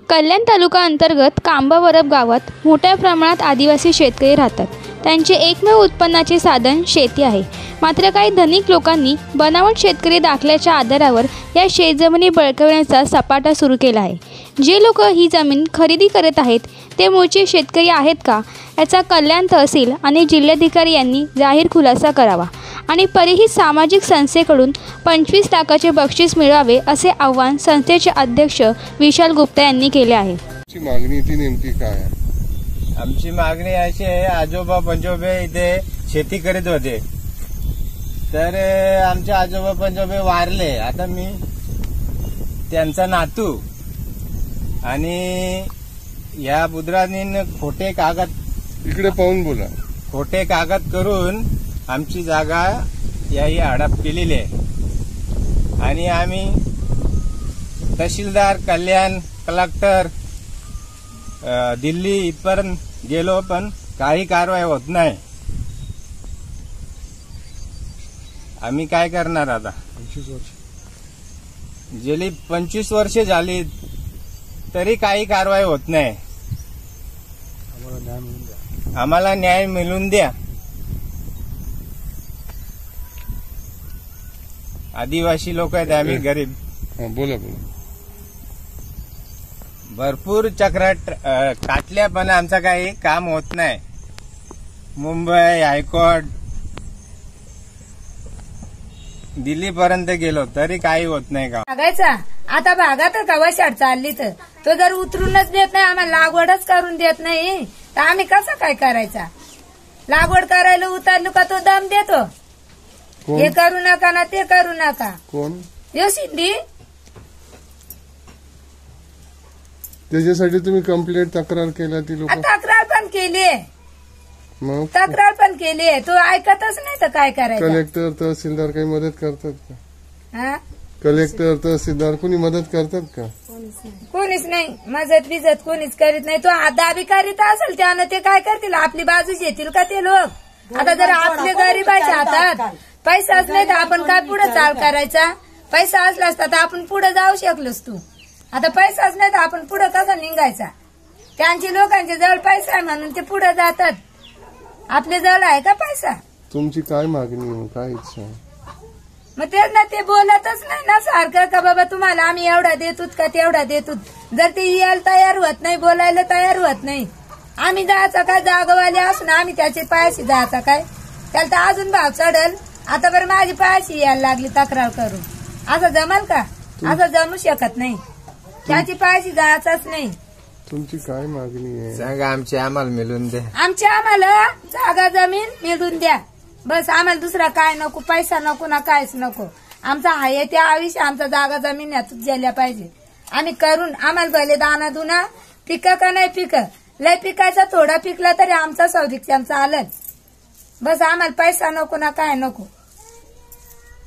कल्याण तालुका अंतर्गत कांबावरप गावात मोठ्या प्रमाणात आदिवासी शेतकरी राहतात। त्यांचे एकमेव उत्पन्नाचे साधन शेती आहे। मात्र काही धनिक लोकांनी बनावट शेतकरी दाखल्याच्या आधारावर या शेतजमिनी बळकावण्याचा सपाटा सुरू केला आहे। जे लोक ही जमीन खरेदी करत आहेत ते मूळचे शेतकरी आहेत का, याचा कल्याण तहसील आणि जिल्हाधिकारी यांनी जाहीर खुलासा करावा आणि परिहित सामाजिक संस्थेकडून 25 लाखाचे बक्षीस मिळावे असे आवाहन संस्थेचे अध्यक्ष विशाल गुप्ता यांनी केले आहे। मागणी ती नेमकी काय आहे? आमची मागणी अशी आहे, आजोबा पंजोबे इथे शेती करीत होते, तर आमचे आजोबा पंजोबे वारले। आता मी त्यांचा नातू आणि या बुद्रांनी खोटे कागद, इकडे पाहून बोला, खोटे कागद करून आमची जागा याही हडप केलेली आहे आणि आम्ही तहसीलदार, कल्याण, कलेक्टर, दिल्ली इथपर्यंत गेलो पण काही कारवाई होत नाही। आम्ही काय करणार आता? 25 वर्ष गेली 25 वर्षे झाली तरी काही कारवाई होत नाही। आम्हाला न्याय मिळून द्या। आदिवासी लोक आहेत आम्ही, गरीब। बोला बोला। भरपूर चक्र काटल्या पण आमचं काही काम होत नाही। मुंबई हायकोर्ट, दिल्ली पर्यंत गेलो तरी काही होत नाही का? भागायचा आता भागात कवाशाट चालली तर तो जर उतरूनच देत नाही, आम्हाला लागवडच करून देत नाही, तर आम्ही कसं काय करायचा? लागवड करायला उतरलो का तो दम देतो, हे करू नका ना ते करू नका। कोण? यो सिद्धी। त्याच्यासाठी तुम्ही कंप्लेंट, तक्रार केला? ती लोक तक्रार पण केली, मग तक्रार पण केली, तो ऐकतच नाही तर काय करायचं? कलेक्टर, तहसीलदार काही मदत करतात का? हा? कलेक्टर, तहसीलदार कोणी मदत करतात का? कोणीच नाही, मदत बिजत कोणीच करीत नाही। तो दाबी करीत असेल त्यानं ते काय करतील? आपली बाजू घेतील का ते लोक? आता जर आपले गरीबाच्या हातात पैसाच नाही तर आपण काय पुढे चाल करायचा? पैसा असला असता तर आपण पुढे जाऊ शकलोस तू। आता पैसाच नाही तर आपण पुढे कसा निघायचा? त्यांची लोकांच्या जवळ पैसा आहे म्हणून ते पुढे जातात, आपल्या जवळ आहे का पैसा? तुमची काय मागणी आहे, काय इच्छा आहे? मग तेच ना, ते बोलतच नाही ना सारखं का बाबा तुम्हाला आम्ही एवढा देतोत का तेवढा देतोत। जर ते यायला तयार होत नाही, बोलायला तयार होत नाही, आम्ही जायचं काय? जागवाले असून आम्ही त्याचे पायाशी जायचं काय? त्याला तर अजून भाव चढल। आता बरं माझी पायाशी यायला लागली तक्रार करून, असं जमल का? असं जमू शकत नाही, त्याची पायाशी जायचंच नाही। तुमची काय मागणी आहे? सांगा, आमची आम्हाला मिळून द्या। आम्हाला जागा जमीन मिळून द्या, बस। आम्हाला दुसरा काय नको, पैसा नको ना काहीच नको। आमचा आहे त्या आयुष्य, आमचा जागा जमीन यातच गेल्या पाहिजे। आम्ही करून आम्हाला भले दाना दुना पिकं का नाही पिकं, लय पिकायचा थोडा पिकला तरी आमचा सौरिक्षण चालल, बस। आम्हाला पैसा नको ना काय नको।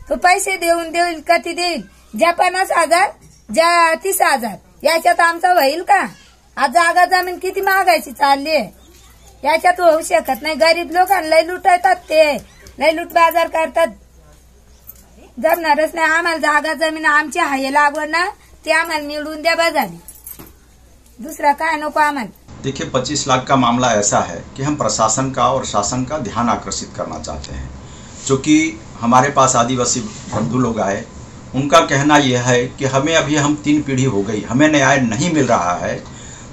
तो पैसे देईल कधी देईल? ज्या 50,000, ज्या 30,000, याच्यात आमचा होईल का? आज जागा जमीन किती महागायची चालली आहे, याच्यात होऊ शकत नाही। गरीब लोकांना लय लुटतात, ते लय लूट बाजार करतात, जमणारच नाही। आम्हाला जागा जमीन आमची आहे लागवड ना, ते आम्हाला मिळवून द्या बजाली, दुसरा काय नको आम्हाला। देखिए, 25 लाख का मामला ऐसा है कि हम प्रशासन का और शासन का ध्यान आकर्षित करना चाहते हैं। जो कि हमारे पास आदिवासी बंधु लोग आए, उनका कहना यह है कि हमें अभी हम 3 पीढ़ी हो गई, हमें न्याय नहीं मिल रहा है,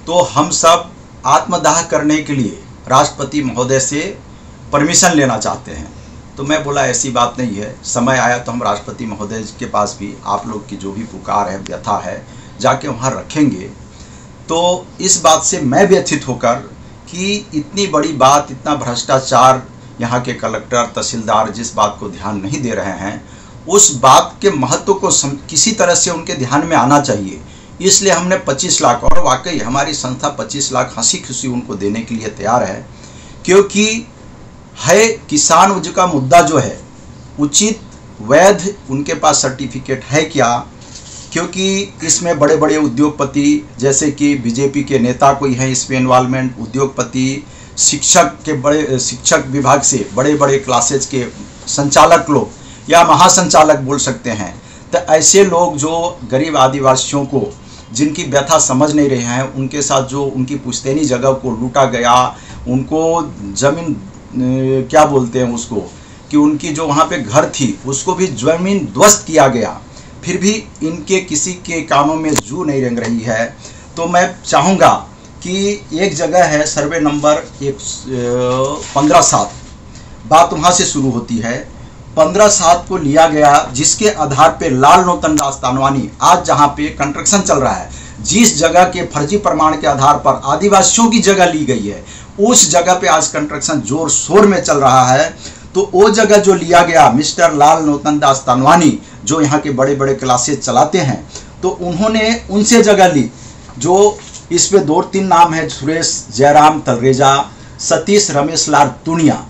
तो हम सब आत्मदाह करने के लिए राष्ट्रपति महोदय से परमिशन लेना चाहते हैं। तो मैं बोला ऐसी बात नहीं है, समय आया तो हम राष्ट्रपति महोदय के पास भी आप लोग की जो भी पुकार है, व्यथा है, जाके वहाँ रखेंगे। तो इस बात से मैं व्यथित होकर कि इतनी बड़ी बात, इतना भ्रष्टाचार, यहाँ के कलेक्टर, तहसीलदार जिस बात को ध्यान नहीं दे रहे हैं, उस बात के महत्व को किसी तरह से उनके ध्यान में आना चाहिए। इसलिए हमने 25 लाख, और वाकई हमारी संस्था 25 लाख हंसी खुशी उनको देने के लिए तैयार है, क्योंकि है किसान का मुद्दा जो है उचित वैध उनके पास सर्टिफिकेट है क्या? क्योंकि इसमें बड़े बड़े उद्योगपति, जैसे कि बीजेपी के नेता कोई हैं इसमें इन्वॉल्वमेंट, उद्योगपति, शिक्षक के बड़े शिक्षक विभाग से बड़े बड़े क्लासेज के संचालक लोग या महासंचालक बोल सकते हैं, तो ऐसे लोग जो गरीब आदिवासियों को जिनकी व्यथा समझ नहीं रहे हैं, उनके साथ जो उनकी पुश्तैनी जगह को लूटा गया, उनको जमीन क्या बोलते हैं उसको, कि उनकी जो वहाँ पे घर थी उसको भी जमीन ध्वस्त किया गया, फिर भी इनके किसी के कानों में जू नहीं रेंग रही है। तो मैं चाहूँगा कि एक जगह है सर्वे नंबर 15/7, बात वहाँ से शुरू होती है। 15/7 को लिया गया, जिसके आधार पे लाल नोतन दास तानवानी आज जहाँ पे कंस्ट्रक्शन चल रहा है, जिस जगह के फर्जी प्रमाण के आधार पर आदिवासियों की जगह ली गई है, उस जगह पे आज कंस्ट्रक्शन जोर शोर में चल रहा है। तो वो जगह जो लिया गया, मिस्टर लाल नोतन दास तानवानी जो यहाँ के बड़े बड़े क्लासेज चलाते हैं, तो उन्होंने उनसे जगह ली। जो इस पे 2-3 नाम है, सुरेश जयराम तलरेजा, सतीश रमेश लाल तुनिया,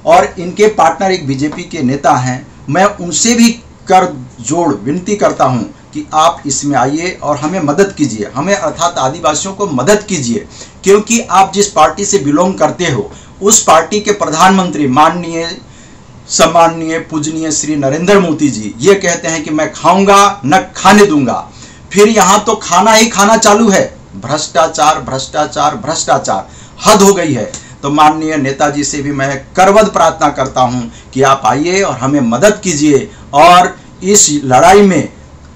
और इनके पार्टनर एक बीजेपी के नेता हैं। मैं उनसे भी कर जोड़ विनती करता हूं कि आप इसमें आइए और हमें मदद कीजिए, हमें अर्थात आदिवासियों को मदद कीजिए, क्योंकि आप जिस पार्टी से बिलोंग करते हो उस पार्टी के प्रधानमंत्री माननीय सम्माननीय पूजनीय श्री नरेंद्र मोदी जी ये कहते हैं कि मैं खाऊंगा न खाने दूंगा, फिर यहां तो खाना ही खाना चालू है। भ्रष्टाचार भ्रष्टाचार भ्रष्टाचार, हद हो गई है। तो माननीय नेताजी से भी मैं करवद प्रार्थना करता हूं कि आप आइए और हमें मदद कीजिए और इस लड़ाई में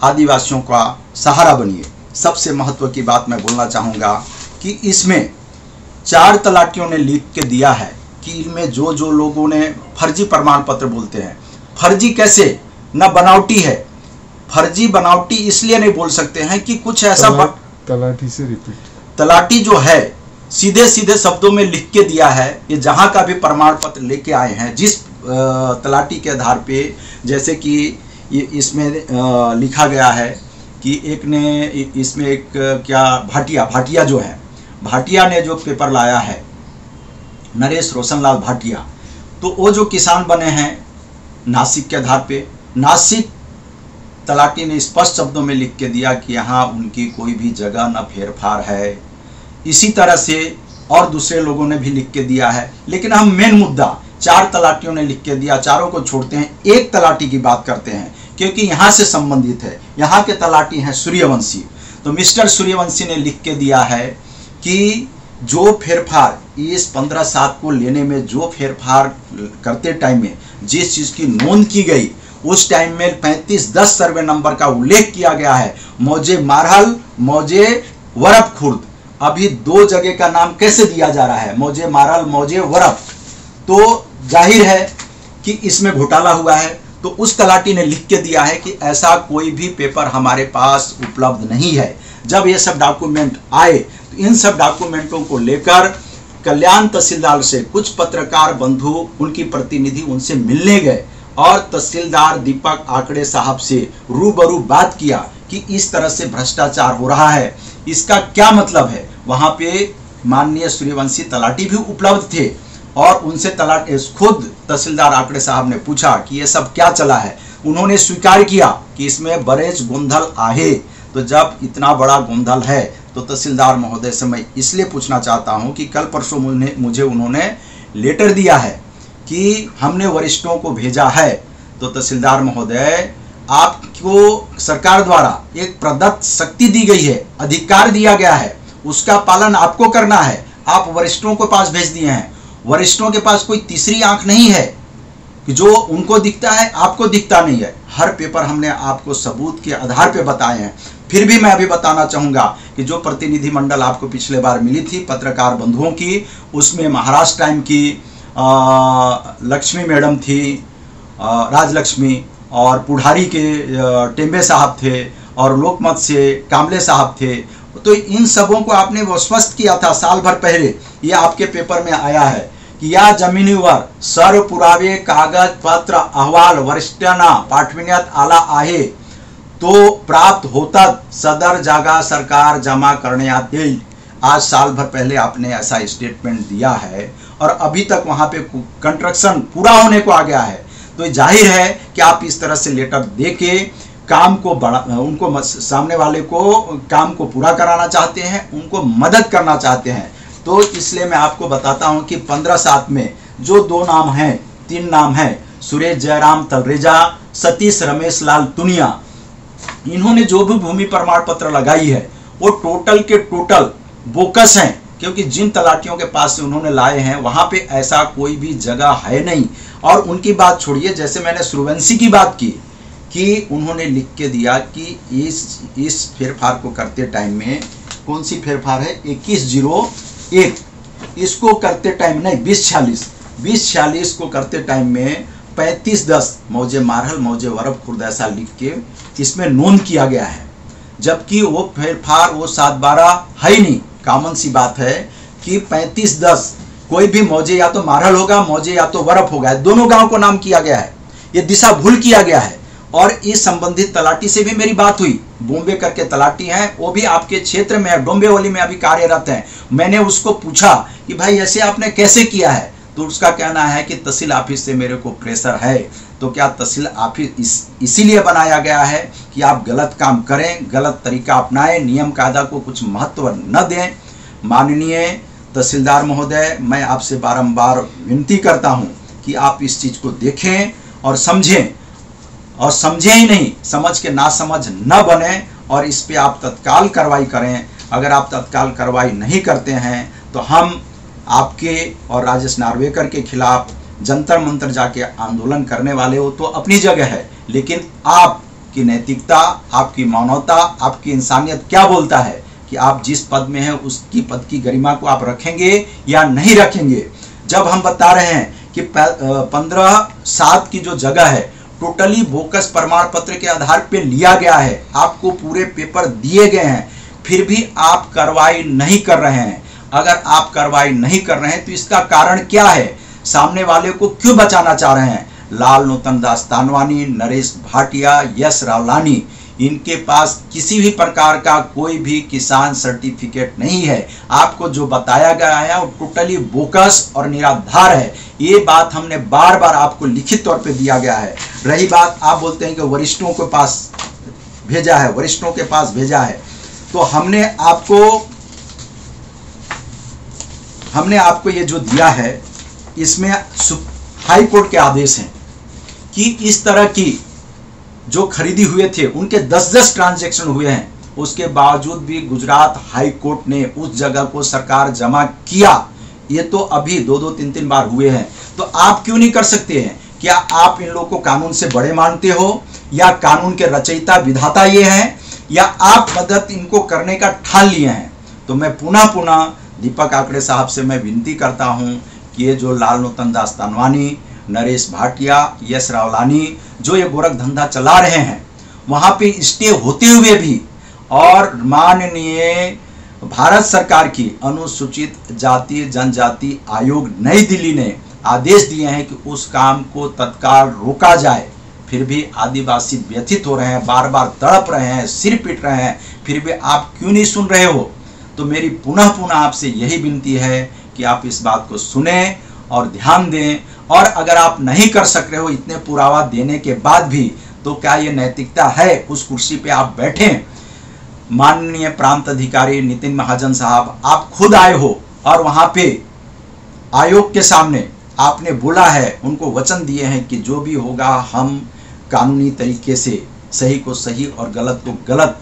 आदिवासियों का सहारा बनिए। सबसे महत्व की बात मैं बोलना चाहूँगा कि इसमें 4 तलाटियों ने लिख के दिया है कि इनमें जो जो लोगों ने फर्जी प्रमाण पत्र बोलते हैं, फर्जी कैसे न बनावटी है, फर्जी बनावटी इसलिए नहीं बोल सकते हैं कि कुछ ऐसा तलाटी से रिपीट, तलाटी जो है सीधे सीधे शब्दों में लिख के दिया है। ये जहां का भी प्रमाण पत्र लेके आए हैं, जिस तलाटी के आधार पे, जैसे कि इसमें लिखा गया है कि एक ने इसमें एक क्या भाटिया जो है, भाटिया ने जो पेपर लाया है, नरेश रोशनलाल भाटिया, तो वो जो किसान बने हैं नासिक के आधार पे, नासिक तलाटी ने स्पष्ट शब्दों में लिख के दिया कि यहाँ उनकी कोई भी जगह न फेरफार है। इसी तरह से और दूसरे लोगों ने भी लिख के दिया है। लेकिन हम मेन मुद्दा 4 तलाटियों ने लिख के दिया, चारों को छोड़ते हैं, एक तलाटी की बात करते हैं क्योंकि यहाँ से संबंधित है। यहाँ के तलाटी हैं सूर्यवंशी। तो मिस्टर सूर्यवंशी ने लिख के दिया है कि जो फेरफार इस 15/7 को लेने में जो फेरफार करते टाइम में जिस चीज़ की नोंद की गई, उस टाइम में 3510 सर्वे नंबर का उल्लेख किया गया है। मौजे मारहल, मौजे वरप खुर्द, अभी 2 जगह का नाम कैसे दिया जा रहा है, मौजे मारहल, मौजे वरप। तो जाहिर है कि इसमें घोटाला हुआ है। तो उस तलाटी ने लिख के दिया है कि ऐसा कोई भी पेपर हमारे पास उपलब्ध नहीं है। जब ये सब डॉक्यूमेंट आए तो इन सब डॉक्यूमेंटों को लेकर कल्याण तहसीलदार से कुछ पत्रकार बंधु, उनकी प्रतिनिधि उनसे मिलने गए और तहसीलदार दीपक आकड़े साहब से रूबरू बात किया कि इस तरह से भ्रष्टाचार हो रहा है, इसका क्या मतलब है। वहां पे माननीय सूर्यवंशी तलाटी भी उपलब्ध थे और उनसे तलाटी खुद तहसीलदार आकड़े साहब ने पूछा कि ये सब क्या चला है। उन्होंने स्वीकार किया कि इसमें बरेज गोंधल आहे। तो जब इतना बड़ा गोंधल है तो तहसीलदार महोदय से मैं इसलिए पूछना चाहता हूं कि कल परसों मुझे उन्होंने लेटर दिया है कि हमने वरिष्ठों को भेजा है। तो तहसीलदार महोदय, आपको सरकार द्वारा एक प्रदत्त शक्ति दी गई है, अधिकार दिया गया है, उसका पालन आपको करना है। आप वरिष्ठों को पास भेज दिए हैं। वरिष्ठों के पास कोई तीसरी आंख नहीं है कि जो उनको दिखता है आपको दिखता नहीं है। हर पेपर हमने आपको सबूत के आधार पर बताए हैं। फिर भी मैं अभी बताना चाहूँगा कि जो प्रतिनिधि मंडल आपको पिछले बार मिली थी पत्रकार बंधुओं की, उसमें महाराष्ट्र टाइम की लक्ष्मी मैडम थी, राजलक्ष्मी, और पुढ़ारी के टेम्बे साहब थे, और लोकमत से कामले साहब थे। तो इन सबों को आपने विश्वस्त किया था साल भर पहले। ये आपके पेपर में आया है कि या जमिनीवर सर्व पुरावे कागज पत्र अहवाल वरिष्ठांना पाठविण्यात आला आहे तो प्राप्त होतात सदर जागा सरकार जमा करण्यात येईल। आज साल भर पहले आपने ऐसा स्टेटमेंट दिया है और अभी तक वहां पे कंस्ट्रक्शन पूरा होने को आ गया है। तो जाहिर है कि आप इस तरह से लेटर दे के काम को उनको सामने वाले को काम को पूरा कराना चाहते हैं, उनको मदद करना चाहते हैं। तो इसलिए मैं आपको बताता हूं कि 15/7 में जो 2 नाम हैं, 3 नाम हैं, सुरेश जयराम तलरेजा, सतीश रमेश लाल तुनिया, इन्होंने जो भी भूमि प्रमाण पत्र लगाई है वो टोटल के टोटल बोकस हैं, क्योंकि जिन तलाटियों के पास से उन्होंने लाए हैं वहां पे ऐसा कोई भी जगह है नहीं। और उनकी बात छोड़िए, जैसे मैंने सुरवंशी की बात की कि उन्होंने लिख के दिया कि इस फेरफार को करते टाइम में, कौन सी फेरफार है 2101, इसको करते टाइम नहीं 2046 को करते टाइम में 3510 मौजे मारहल मौजे वरब खुर्द ऐसा लिख के इसमें नोंद किया गया है, जबकि वो फेरफार वो 712 है ही नहीं। कॉमन सी बात है कि 3510 कोई भी मौजे या तो मारहल होगा, मौजे या तो वरब होगा, दोनों गांव को नाम किया गया है, ये दिशा भूल किया गया है। और इस संबंधित तलाटी से भी मेरी बात हुई, बॉम्बे करके तलाटी हैं, वो भी आपके क्षेत्र में है, डोंबिवली में अभी कार्यरत हैं। मैंने उसको पूछा कि भाई ऐसे आपने कैसे किया है, तो उसका कहना है कि तहसील ऑफिस से मेरे को प्रेशर है। तो क्या तहसील ऑफिस इसीलिए बनाया गया है कि आप गलत काम करें, गलत तरीका अपनाएं, नियम कायदा को कुछ महत्व न दें? माननीय तहसीलदार महोदय, मैं आपसे बारंबार विनती करता हूं कि आप इस चीज को देखें और समझें, और समझे ही नहीं, समझ के नासमझ न बने, और इस पे आप तत्काल कार्रवाई करें। अगर आप तत्काल कार्रवाई नहीं करते हैं तो हम आपके और राजेश नार्वेकर के खिलाफ जंतर मंतर जाके आंदोलन करने वाले हो तो अपनी जगह है, लेकिन आपकी नैतिकता, आपकी मानवता, आपकी इंसानियत क्या बोलता है कि आप जिस पद में हैं उसकी पद की गरिमा को आप रखेंगे या नहीं रखेंगे? जब हम बता रहे हैं कि 15/7 की जो जगह है टोटली बोकस प्रमाण पत्र के आधार पे लिया गया है, आपको पूरे पेपर दिए गए हैं, फिर भी आप कार्रवाई नहीं कर रहे हैं। अगर आप कार्रवाई नहीं कर रहे हैं तो इसका कारण क्या है? सामने वाले को क्यों बचाना चाह रहे हैं? लाल नूतन दास तानवानी, नरेश भाटिया, यश रावलानी, इनके पास किसी भी प्रकार का कोई भी किसान सर्टिफिकेट नहीं है। आपको जो बताया गया है वो टोटली बोकस और निराधार है। ये बात हमने बार बार आपको लिखित तौर पे दिया गया है। रही बात, आप बोलते हैं कि वरिष्ठों के पास भेजा है, वरिष्ठों के पास भेजा है, तो हमने आपको ये जो दिया है इसमें हाई कोर्ट के आदेश हैं कि इस तरह की जो खरीदी हुए थे उनके 10-10 ट्रांजैक्शन हुए हैं, उसके बावजूद भी गुजरात हाई कोर्ट ने उस जगह को सरकार जमा किया। ये तो अभी 2-2, 3-3 बार हुए हैं। तो आप क्यों नहीं कर सकते हैं? क्या आप इन लोगों को कानून से बड़े मानते हो, या कानून के रचयिता विधाता ये हैं, या आप मदद इनको करने का ठान लिए हैं? तो मैं पुनः दीपक आकड़े साहब से मैं विनती करता हूं कि ये जो लाल नूतन दास तानवानी, नरेश भाटिया, यश रावलानी जो ये गोरख धंधा चला रहे हैं, वहां पे स्टे होते हुए भी, और माननीय भारत सरकार की अनुसूचित जाति जनजाति आयोग नई दिल्ली ने आदेश दिए हैं कि उस काम को तत्काल रोका जाए, फिर भी आदिवासी व्यथित हो रहे हैं, बार बार तड़प रहे हैं, सिर पीट रहे हैं, फिर भी आप क्यों नहीं सुन रहे हो? तो मेरी पुनः आपसे यही विनती है कि आप इस बात को सुने और ध्यान दें। और अगर आप नहीं कर सक रहे हो इतने पुरावा देने के बाद भी, तो क्या ये नैतिकता है उस कुर्सी पे आप बैठें? माननीय प्रांत अधिकारी नितिन महाजन साहब, आप खुद आए हो और वहां पे आयोग के सामने आपने बोला है, उनको वचन दिए हैं कि जो भी होगा हम कानूनी तरीके से सही को सही और गलत को गलत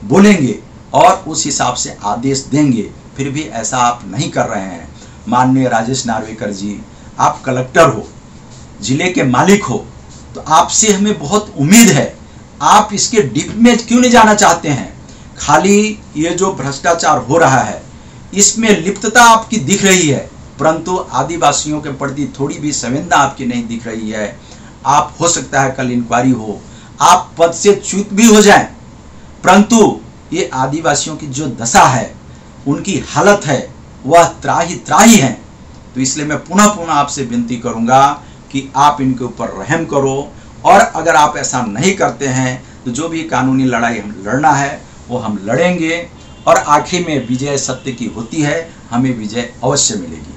बोलेंगे और उस हिसाब से आदेश देंगे, फिर भी ऐसा आप नहीं कर रहे हैं। माननीय राजेश नार्वेकर जी, आप कलेक्टर हो, जिले के मालिक हो, तो आपसे हमें बहुत उम्मीद है। आप इसके डीप में क्यों नहीं जाना चाहते हैं? खाली ये जो भ्रष्टाचार हो रहा है इसमें लिप्तता आपकी दिख रही है, परंतु आदिवासियों के प्रति थोड़ी भी संवेदना आपकी नहीं दिख रही है। आप हो सकता है कल इंक्वायरी हो, आप पद से च्युत भी हो जाएं, परंतु ये आदिवासियों की जो दशा है, उनकी हालत है, वह त्राही है। तो इसलिए मैं पुनः आपसे विनती करूंगा कि आप इनके ऊपर रहम करो, और अगर आप ऐसा नहीं करते हैं तो जो भी कानूनी लड़ाई हम लड़ना है वो हम लड़ेंगे, और आखिर में विजय सत्य की होती है, हमें विजय अवश्य मिलेगी।